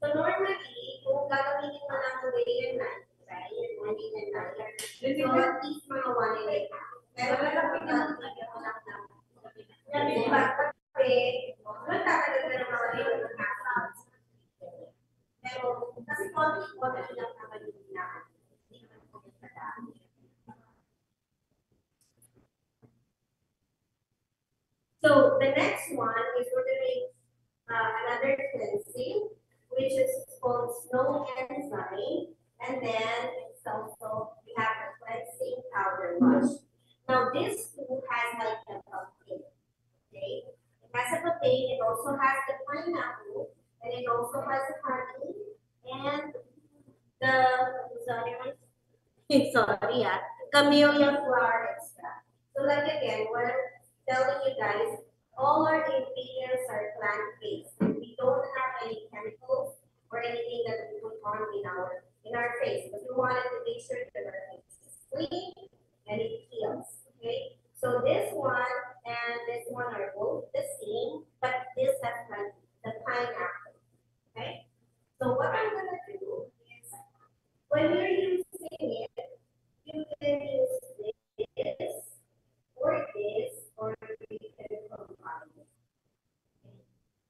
So normally, kung gagamitin mo lang day and night, right? Morning and night. So at least mga 1 and a half. Pero kung gagamitin mo lang ng kasi magtatagal na ng mga day and a half. Pero kasi konti lang naman yung kailangan. Hindi naman po madami. So the next one is we're doing another cleansing, which is called snow enzyme, and then it's also we have the cleansing powder wash. Now this too has like a protein, okay? It has a protein. It also has the pineapple, and it also has the honey and the camellia flower extract. So like again, we're telling you guys, all our ingredients are plant-based. We don't have any chemicals or anything that we put on in our face. But we wanted to make sure that our face is clean and it heals. Okay. So this one and this one are both the same, but this has the pineapple. Okay. So what I'm gonna do is when you're using it, you can use this or this, or you can combine it.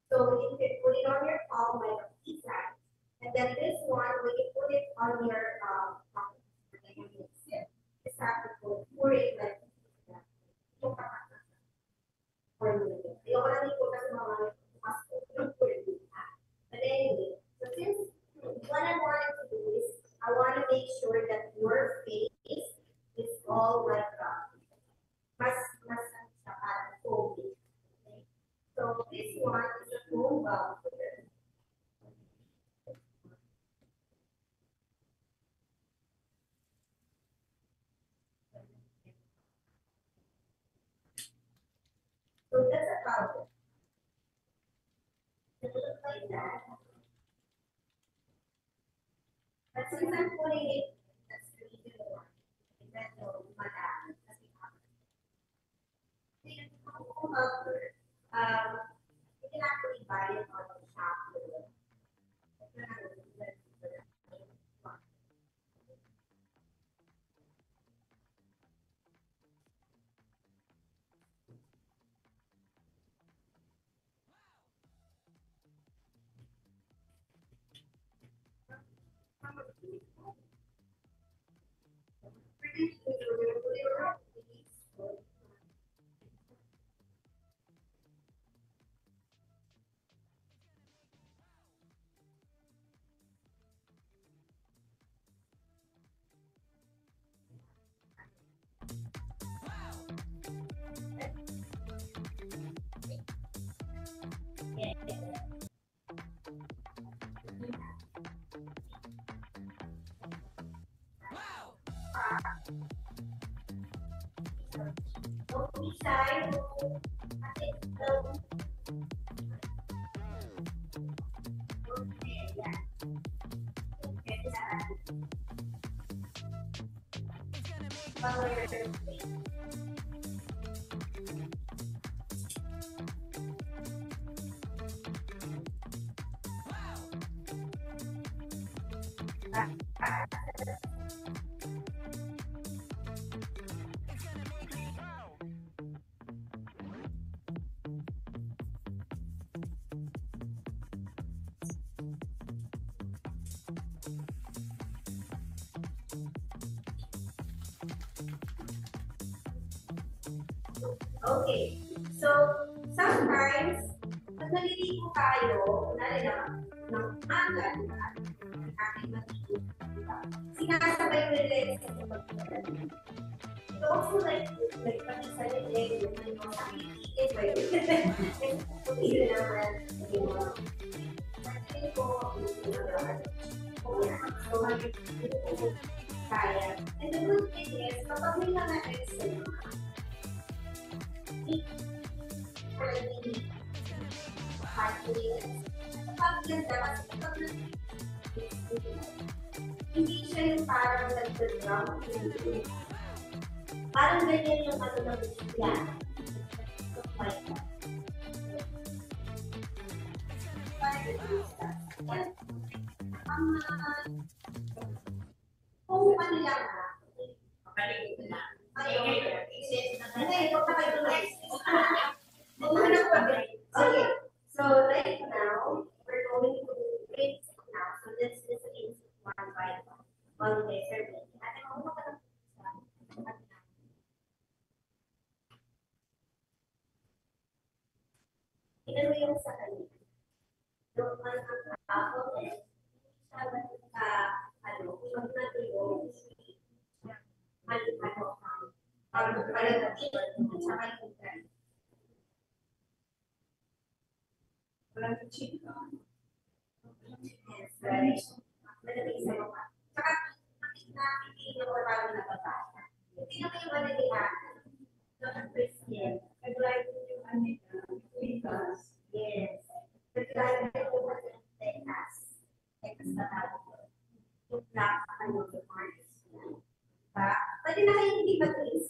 So you can put it on your palm like a pizza, and then this one, when you put it on your palm, then you mix it. Just have to pour it like that. But anyway, so since what I wanted to do is I want to make sure that your face is all like mas foamy. Okay? So this one is a foam powder. So that's a powder. It looks like that. But since I'm putting it, that's the reason why. That's the madami. Foam powder. You can actually buy it on the shop. Side, okay, so sometimes, pag naliligo tayo, kunwari ng umaga, diba? Ang aking matulog, diba? Sinasabay ko yung legs sa pagkakas. It also like pati sa legs, yung sakit ba yun? Hindi naman, hindi ko, so kaya. And the good thing is, kapag may mga exercise, hindi siya yung parang nag-drown. Parang ganyan yung ano ng yan. Like that. Kung ano lang ha. Okay, so right now, we're going to read now. So let's listen one by one. One day, sir. Ito yung sa kanila. Doon man ang ako eh. Ano, pag natuyo, ano, parang palagay, at saka yung brand. Walang chika. Yes, right. Malagay sa mga. Saka, nakikita ko parang nababasa. Hindi na kayo malagay na Christian. Nag-like yung ano because, yes. Nag-like yung Texas. Texas na tayo. Yung black, ano, yung Mars. Pwede na kayo hindi mag-is.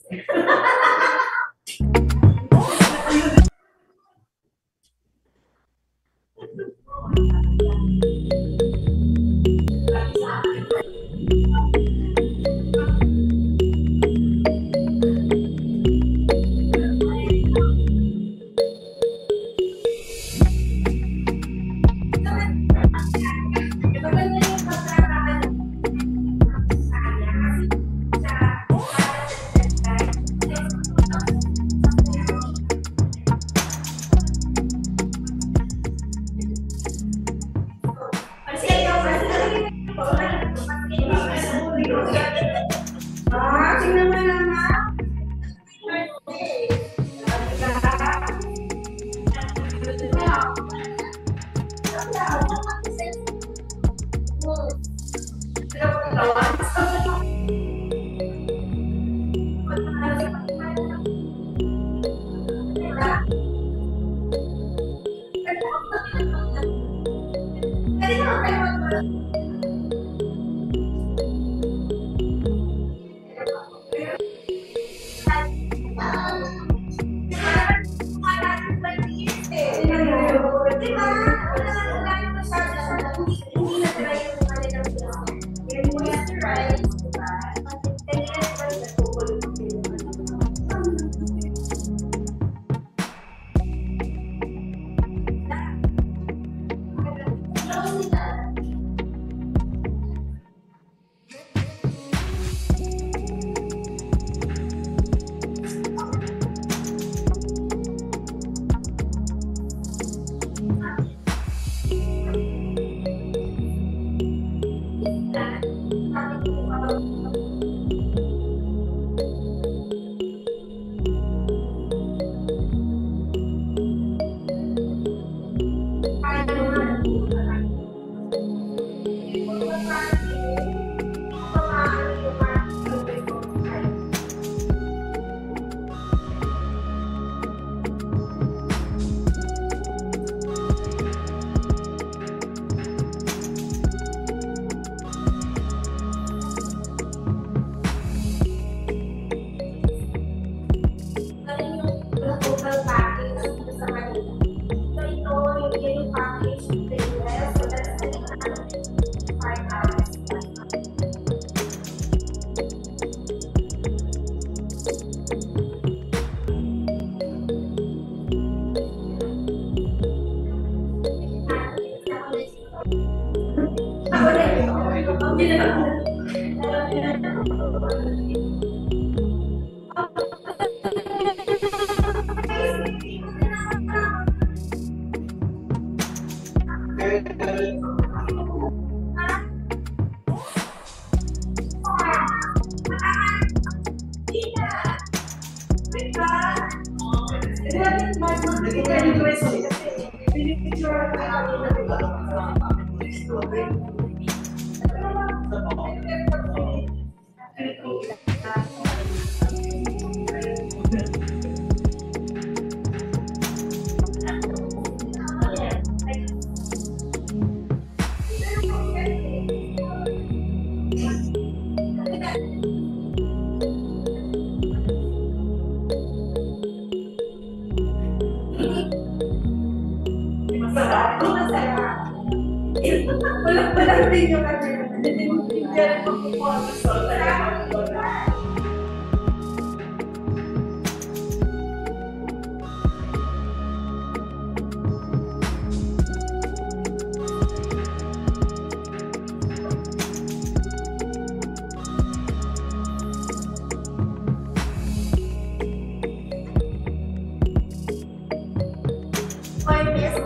Walang video kasi. Diyan po po ako sa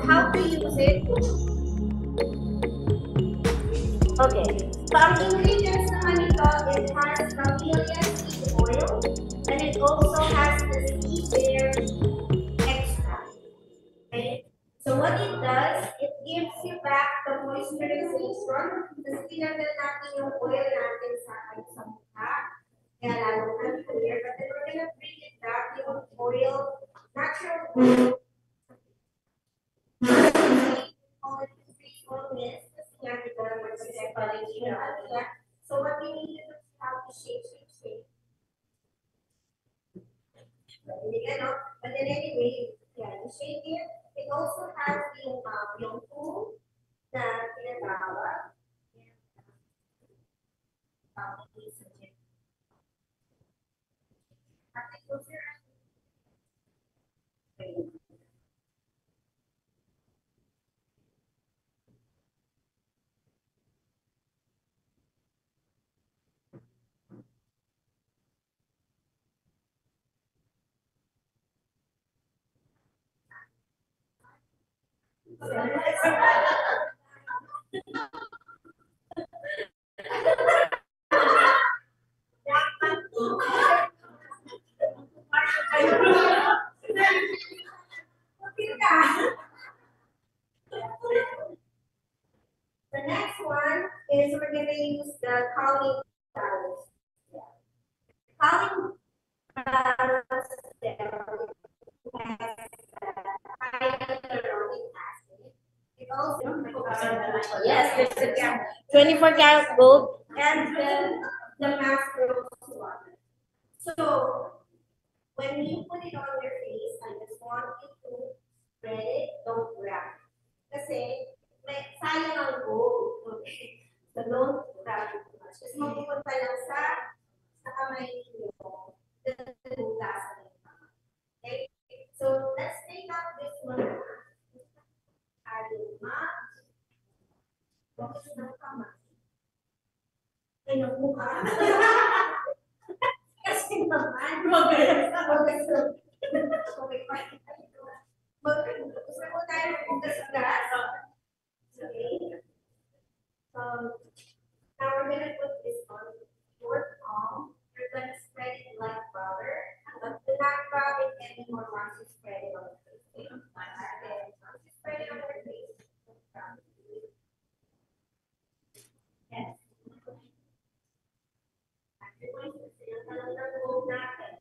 how to use it. Okay. So, ang ingredients naman ito, it has camellia seed oil, and it also has the sea air extract. Okay? So, what it does, it gives you back the moisturization. Kasi tinanggal natin yung oil natin sa mukha. Kaya lalo na clear. But then we're gonna bring it back, yung oil, natural oil. So what we need to do is how to shape. But then anyway, yeah, you shape it. It also has yung tool na tinatawag. The next one is we're going to use the calming balance. Calming balance it also yes, there's a 24 karat gold and the mask rose water. So when you put it on your face, I just want you to spread it, don't wrap. Kasi may sayang ang gold. Okay. So don't wrap it too much. Kasi mapupunta lang sa kamay niyo. Okay. So let's take out this one. Bakit ng kamay? Ay, ng mukha. Kasi naman. Gusto ko tayo magdasgas. Okay. Now we're going to put this on your palm. You're going to spread it like butter. But do not rub it anymore once you spread it on your face. Okay? Once you spread it on your face. Yes. You're going to feel the gold natin.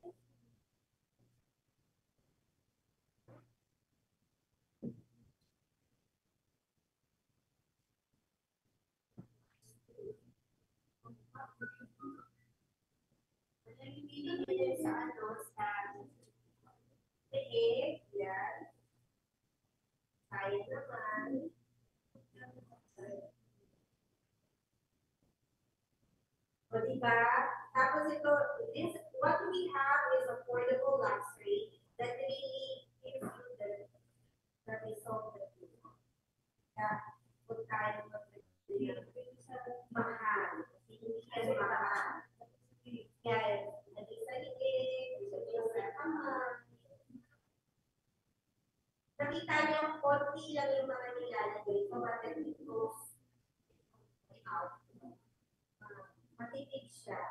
Yan. Kaya naman. O diba? Tapos ito, what we have is affordable luxury that really gives you the result that you want. Yeah. Kung tayo mahal. Hindi yan mahal. Yes. Naging sa ligid, sa kamay. Nakita niyo, konti lang yung mga nilalagay. So, bakit ito out? Matipid siya.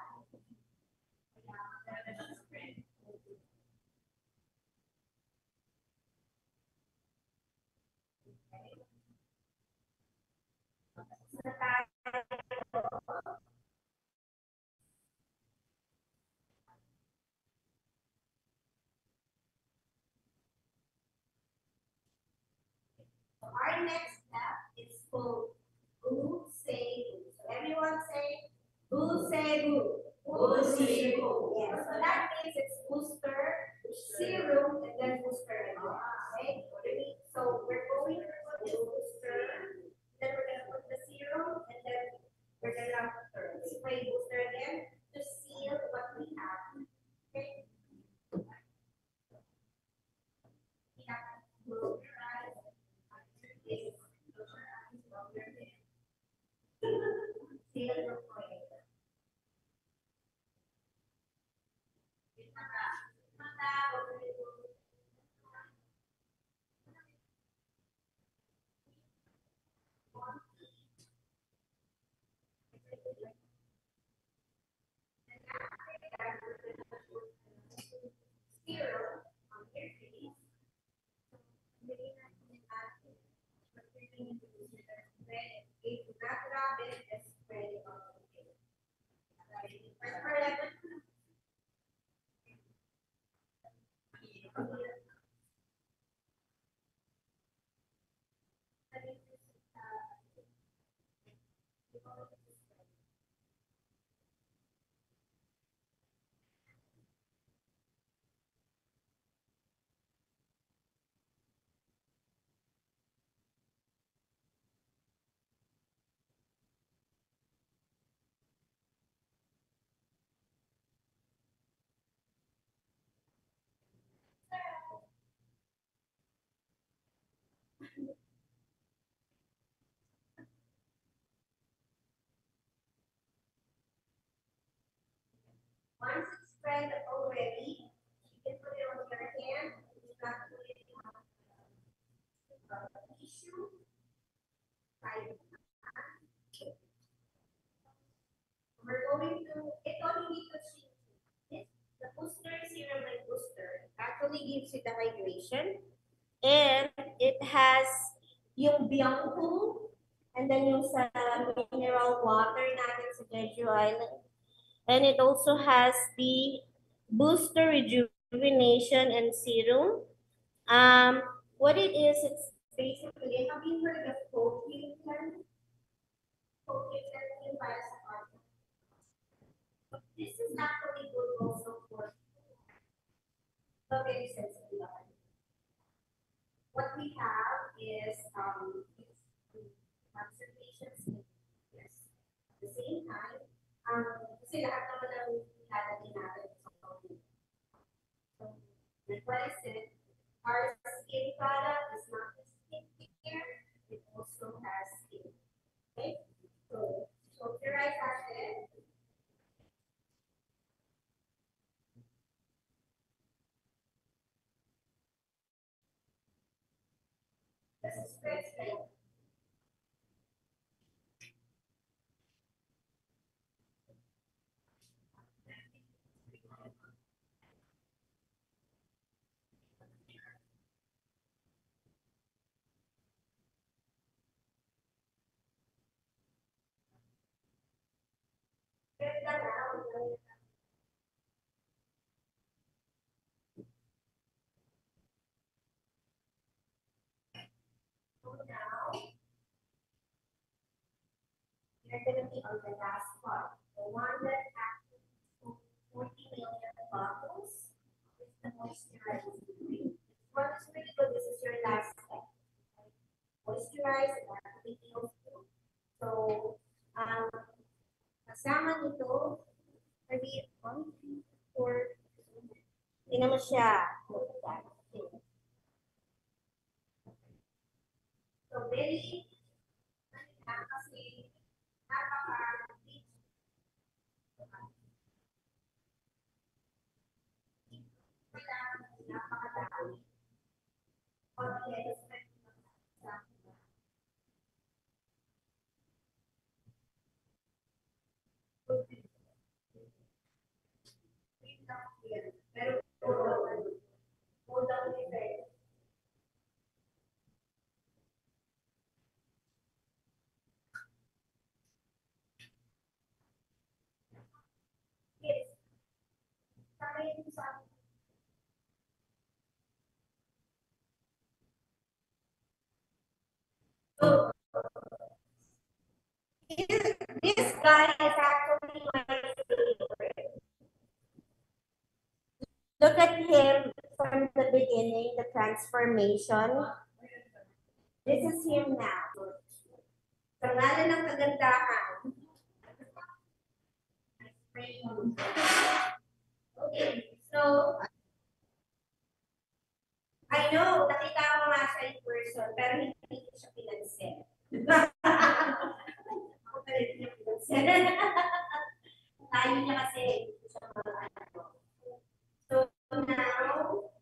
Our next step is called Boo Say Boo. So everyone say Boo Say Boo. Boo Say Boo. Yes. So that means it's booster, serum, and then booster again. Okay? So we're going to put the booster, then we're going to put the serum, tissue. Right. We're going to, ito hindi to change. The booster serum and booster actually gives you the hydration. And it has yung Bianco and then yung sa mineral water natin sa Jeju Island. And it also has the booster rejuvenation and serum. What it is, it's basically, have you heard of CoQ10? CoQ10 yung para sa heart. This is actually good also for the very sensitive. What we have is observations. Yes. At the same time, kasi lahat naman ng ilalagay natin sa COVID. So, like what I said, our skin product is not just skincare, it also has skin. Okay? So, close your eyes natin. This is great. You're going to be on the last part. The one that has 40 million bottles is the moisturizing cream. What is really good, this is your last step. Moisturize and actually heals you. So, kasama nito, maybe 1, 2, 4, hindi naman siya. So, very, kasi, napakadami. Pero, this guy is actually my favorite. Look at him from the beginning, the transformation. This is him now. Sa ngalan ng kagandahan. Okay, so I know, nakita ko nga siya in person, pero hindi ko siya pinansin. Ako pa rin niya pinansin. Tayo niya kasi, hindi ko siya ano. So now,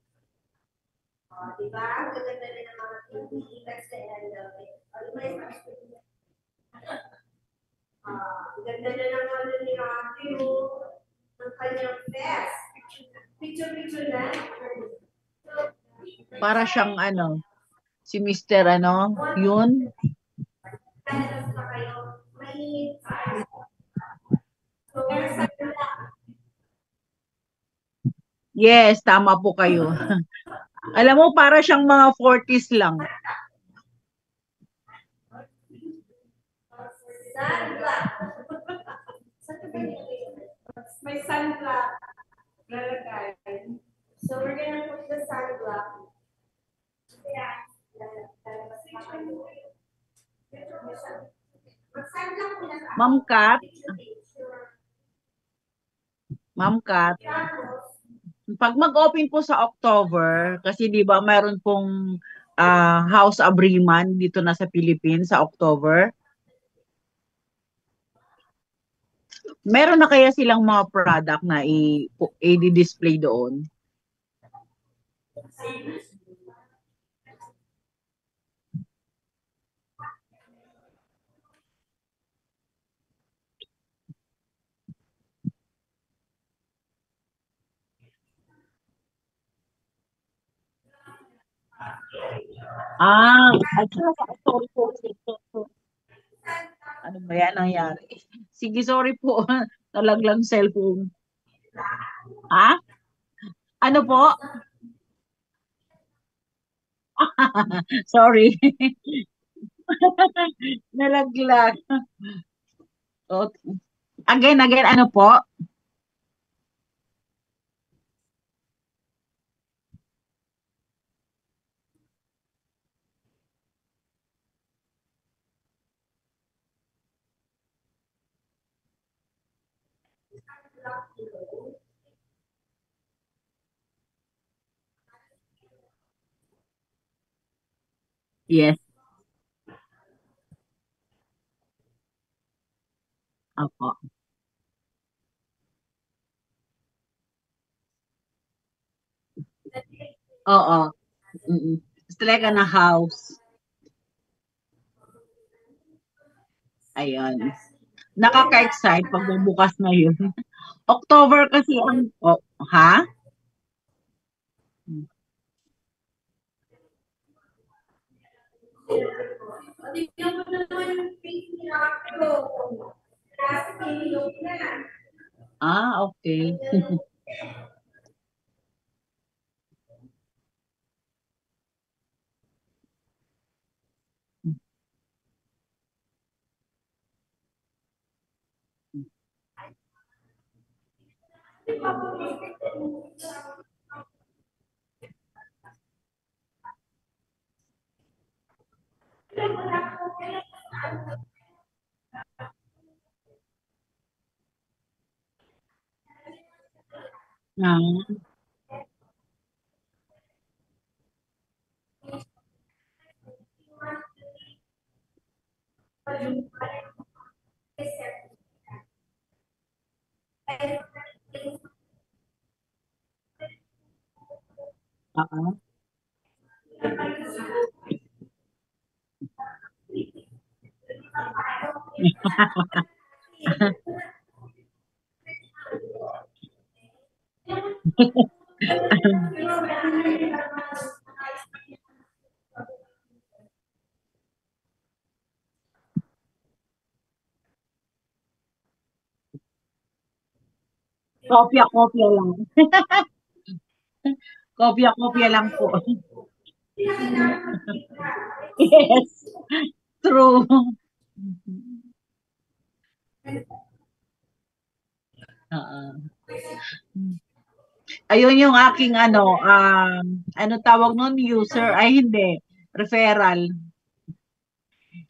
diba? Ang gaganda rin ng mga TV. That's the end of it. Ang ganda na ng ano ni Matthew, ng kanyang fest. Picture na. Para siyang ano, si Mr. ano, yun. Yes, tama po kayo. Alam mo, para siyang mga 40s lang. May sunblock. So we're gonna put the sunblock. Ma'am Kat, pag mag-open po sa October, kasi di ba mayroon pong house agreement dito na sa Philippines sa October, meron na kaya silang mga product na i-display doon? At saka sorry po. Ano ba yan nangyari? Sige, sorry po. Nalaglang cellphone. Ha? Ano po? Sorry. Nalaglag. O, again, ano po? Yes. Opo. Oo. Mm. It's like a house. Ayun. Nakaka-excite pag bubukas na yun. October kasi ang, oh, ha? Tingnan mo naman yung face ni Rocco. Kasi yung na. Okay. Ah, oo. Kopya-kopya lang. Kopya-kopya lang po. Yes, true. Oo. Ayun yung aking ano tawag nun, user, ay hindi, referral.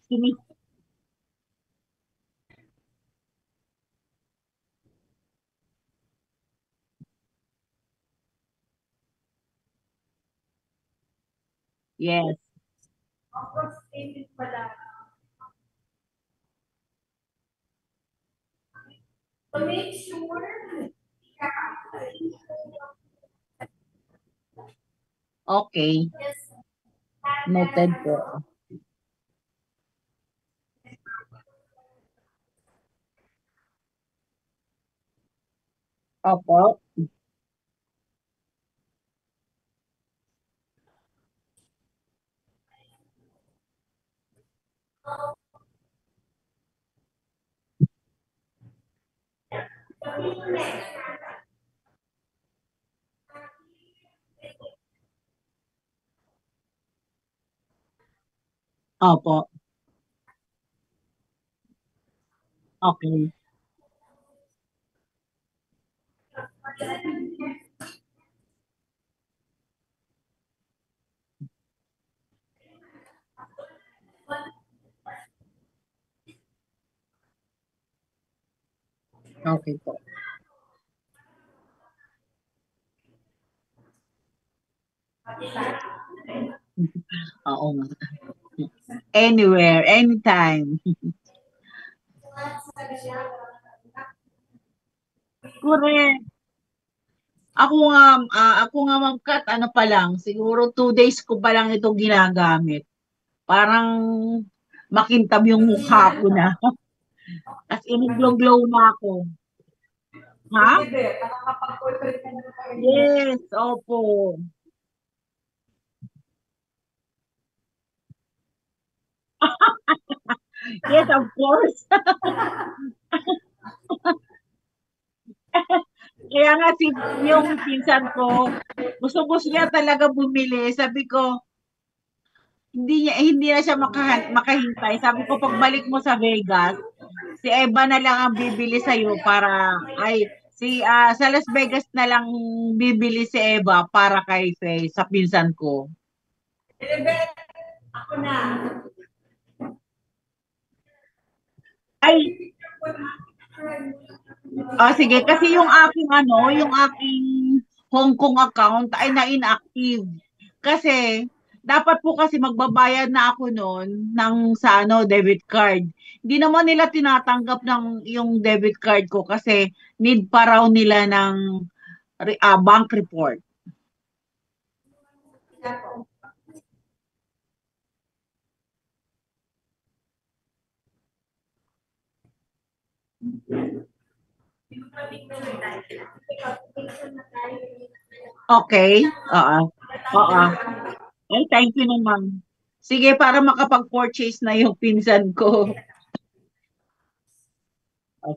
Sini- Yes. To make sure. Okay. Noted po. Opo. Opo. Okay. Okay po. Oo nga. Anywhere, anytime. Correct. Ako nga Ma'am Kat, ano pa lang, siguro 2 days ko pa lang ito ginagamit. Parang makintab yung mukha ko na. As in, glow-glow na ako. Ha? Yes, opo. Yes, of course. Kaya nga yung pinsan ko, gusto-gusto niya talaga bumili. Sabi ko, hindi na siya makahintay. Sabi ko, pagbalik mo sa Vegas, si Eva na lang ang bibili sa'yo sa Las Vegas na lang bibili si Eva para kay Faye, sa pinsan ko. Ako na. Ay, sige, kasi yung aking Hong Kong account ay na-inactive. Kasi, dapat po kasi magbabayad na ako noon sa debit card. Hindi naman nila tinatanggap yung debit card ko kasi need pa raw nila ng bank report. Okay? Oo. Oo. Ay, thank you naman. Sige, para makapag-purchase na yung pinsan ko.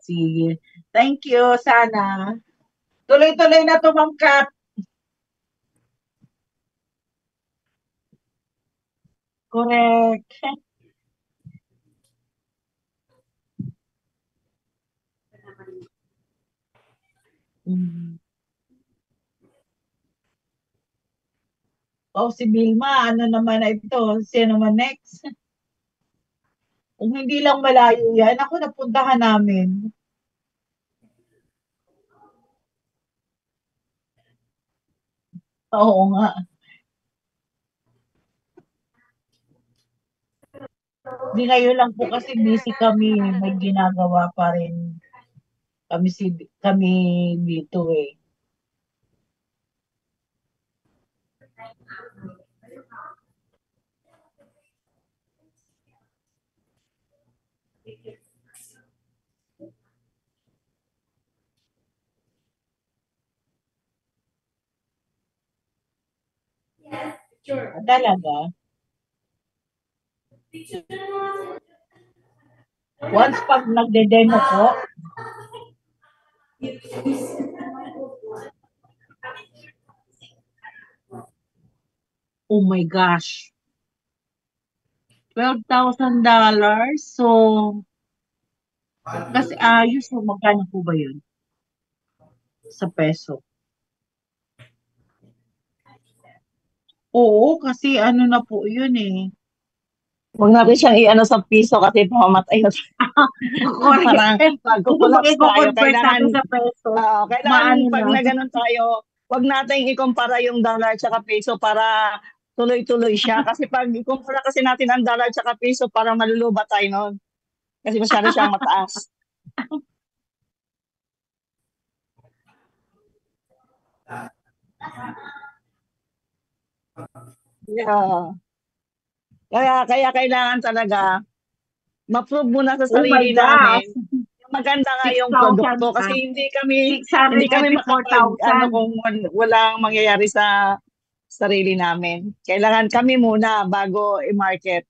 Sige. Thank you, sana. Tuloy-tuloy na tumangkat. Correct. Mm. Si Vilma, ano naman na ito? Sino naman next? Kung hindi lang malayo yan, ako napuntahan namin. Oo nga. Di ngayon lang po kasi busy kami. May ginagawa pa rin kami dito eh. Sure. Talaga. Once pag nagde-demo ko, oh my gosh, $12,000. So, kasi so magkano po ba yun sa peso? Oo, kasi ano na po yun eh. Huwag natin siyang i-ano sa piso kasi pamamatay na tayo. Parang Correct. Kung magkukulapse tayo. i-convert natin sa peso, Kailangan maano pag na. na ganun tayo, huwag natin ikumpara yung dollar at piso para tuloy-tuloy siya. Kasi pag ikumpara kasi natin ang dollar at piso, parang maluluba tayo noon. Kasi masyado siyang mataas. Yeah. Kaya kailangan talaga ma-prove muna sa Oh my sarili namin gosh, maganda nga yung 6,000, produkto kasi hindi kami makapag ano 684,000. kung walang mangyayari sa sarili namin. Kailangan kami muna bago i-market.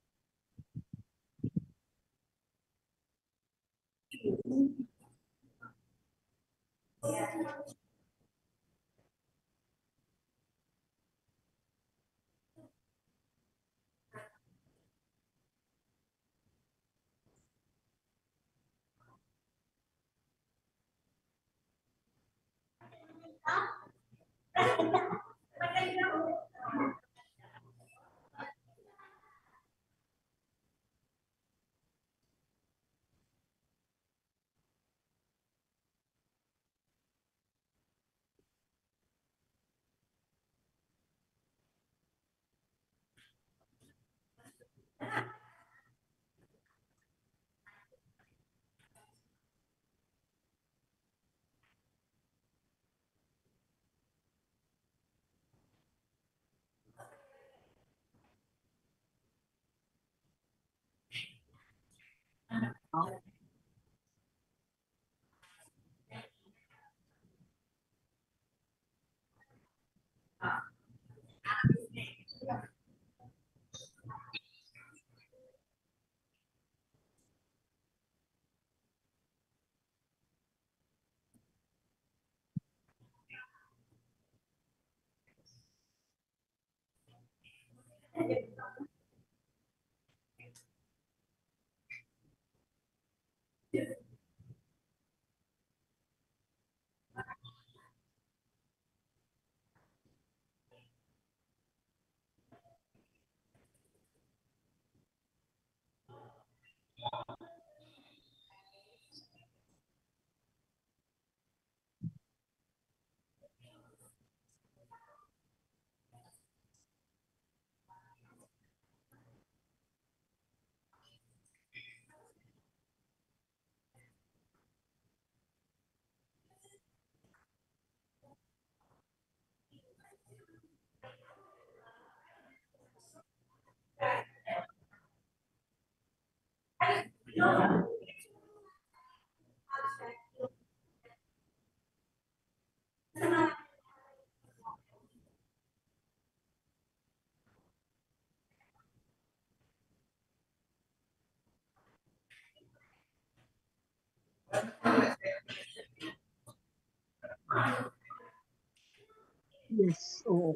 Yes, oo.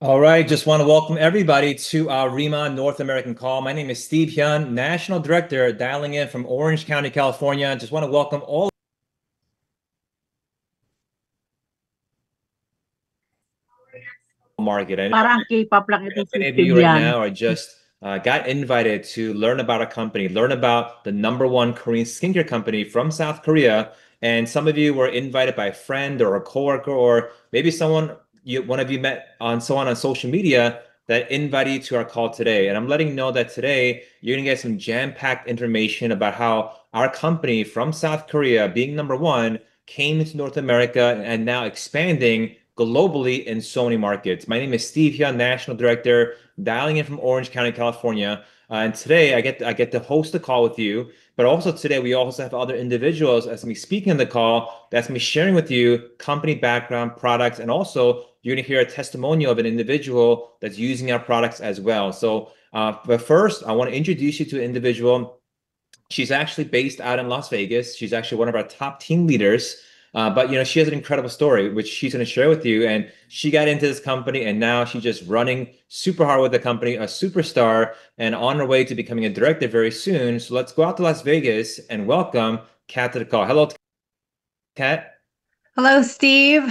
All right, just want to welcome everybody to our REMA North American call. My name is Steve Hyun, National Director, dialing in from Orange County, California. Just want to welcome all market. I know Parang K-pop lang itong many of system you right yan. now are just got invited to learn about our company, learn about the #1 Korean skincare company from South Korea. And some of you were invited by a friend or a coworker, or maybe one of you met on someone on social media that invited you to our call today. And I'm letting you know that today you're gonna get some jam-packed information about how our company from South Korea, being #1, came into North America and now expanding globally in so many markets. My name is Steve Hyun, National Director, dialing in from Orange County, California. And today I get to host the call with you. But also today we also have other individuals that's gonna be speaking on the call, that's gonna be sharing with you company background, products, and also you're gonna hear a testimonial of an individual that's using our products as well. So, but first I want to introduce you to an individual. She's actually based out in Las Vegas. She's actually one of our top team leaders. But she has an incredible story, which she's going to share with you. And she got into this company, and now she's just running super hard with the company, a superstar, and on her way to becoming a director very soon. So let's go out to Las Vegas and welcome Kat to the call. Hello, Kat. Hello, Steve.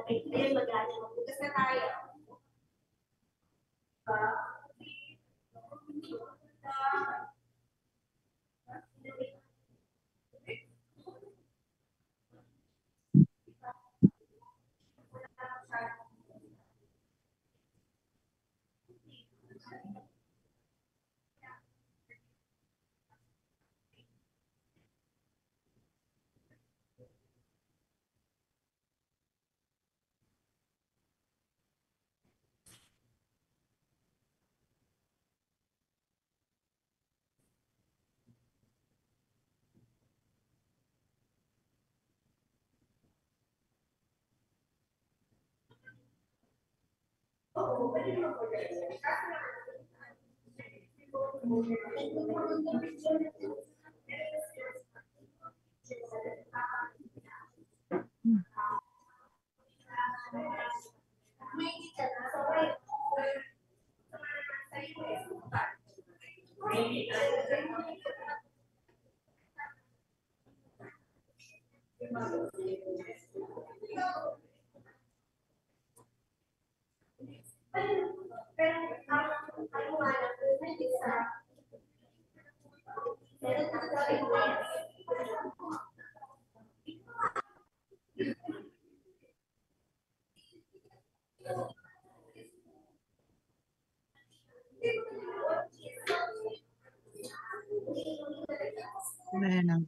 Okay, ayun, magaling. Magbukas na tayo. Ayan ang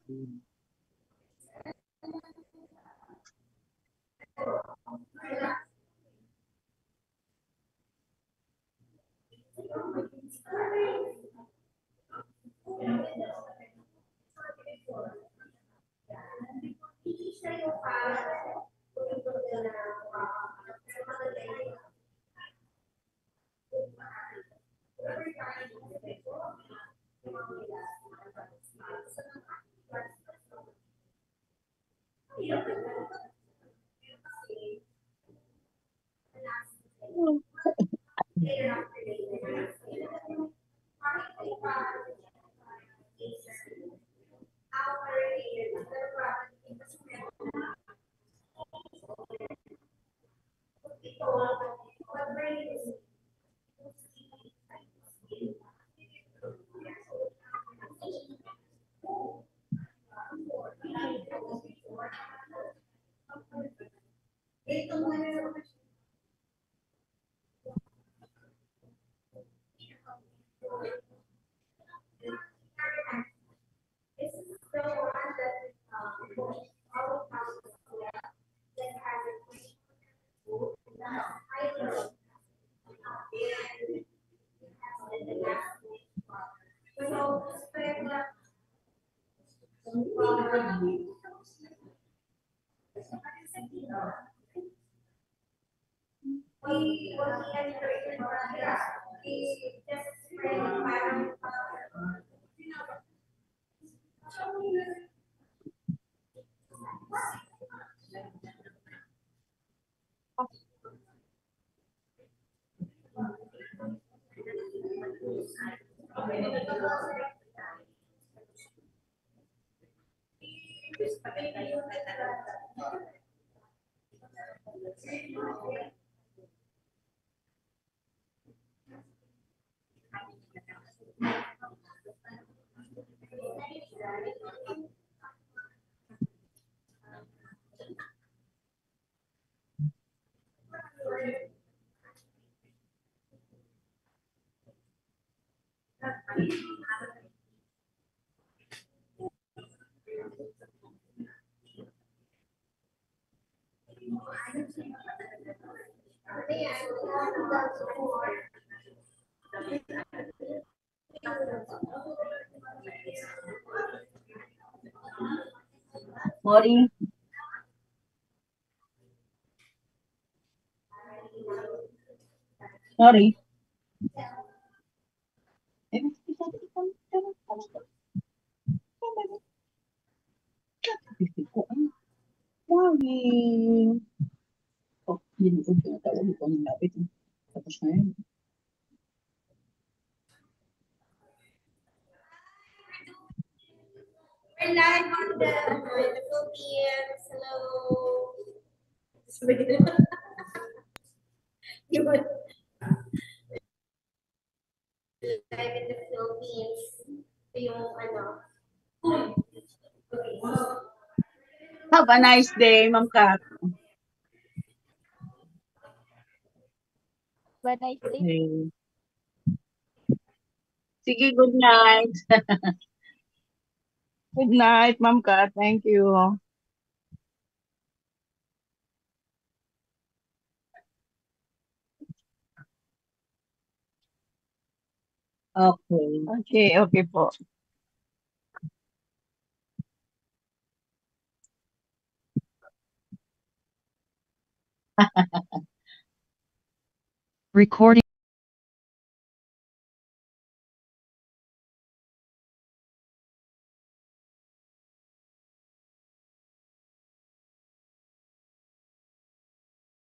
Mori. Sorry. Morning. Oh, yun yung tinatawag ko ng lapit. Tapos na yun. We're live on the Philippines. Hello. You were live in the Philippines. Yung ano. Have a nice day, Ma'am Kat. But I think Okay. Sige, good night. Good night, Ma'am Kat. Thank you. Okay. Okay, okay po. Recording.